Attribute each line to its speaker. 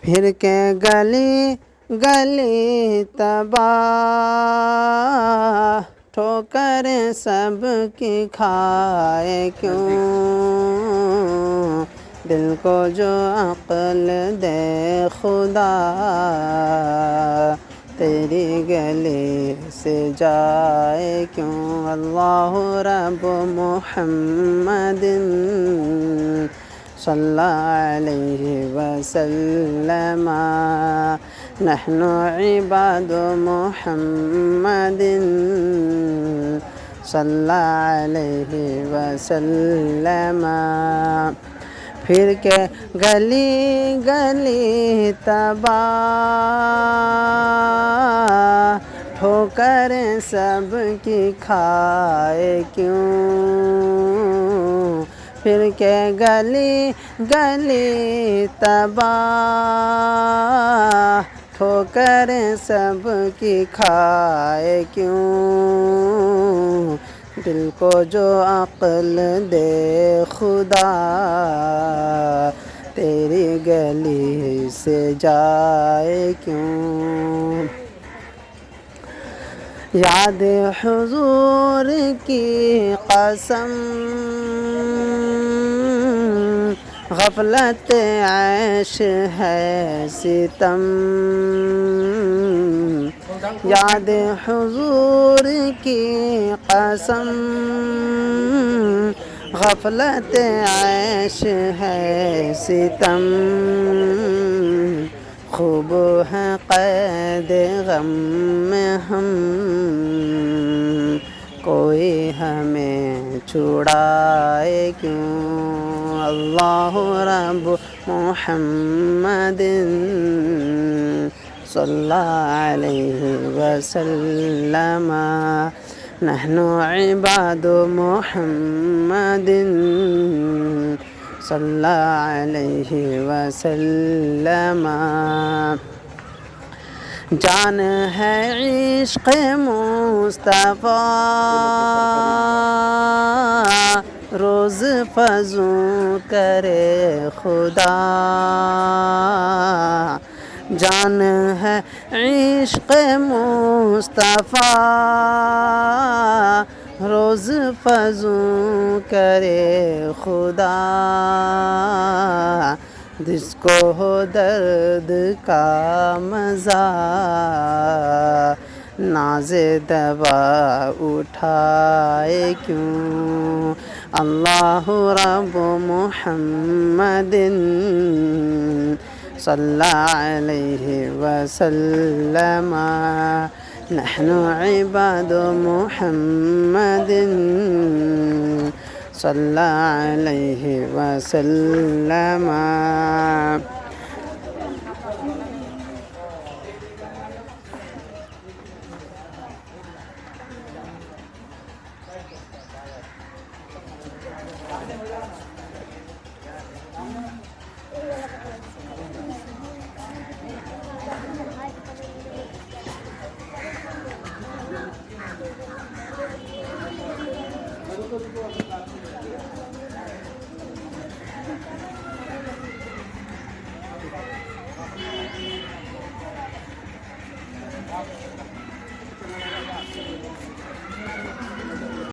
Speaker 1: फिर के गली गली तबाह, ठोकर सबकी खाए क्यों। दिल को जो अक्ल दे खुदा, तेरी गली से जाए क्यों। अल्लाहु रब्बु मुहम्मदिन सल्लल्लाहु अलैहि वसल्लम, नहनु इबादु मुहम्मदिन सल्लल्लाहु अलैहि वसल्लम। फिर के गली गली तबाह, ठोकर सबकी खाए क्यों। फिर के गली गली तबाह, ठोकर सबकी खाए क्यों। दिल को जो अक्ल दे खुदा, तेरी गली से जाए क्यों। याद हुजूर की कसम, गफलत ऐश है सितम। याद हुजूर की कसम, गफलत ऐश है सितम। खूब है कैद गम में हम, कोई हमें छुड़ाए क्यों। अल्लाहु रब्बु मुहम्मदिन सल्लल्लाहु अलैहि वसल्लम, नहनु इबादु मुहम्मदिन सल्लल्लाहु अलैहि वसल्लम। जान है इश्क़ मुस्तफ़ा, रोज़ फ़ज़ू करे खुदा। जान है इश्क़ मुस्तफ़ा, रोज़ फ़ज़ू करे खुदा। जिसको हो दर्द का मज़ा, नाज़े दवा उठाए क्यों। अल्लाहु रब्बु मुहम्मदिन सल्लल्लाहु अलैहि वसल्लम, नहनु इबादु मुहम्मदिन सल्लल्लाहु अलैहि वसल्लम।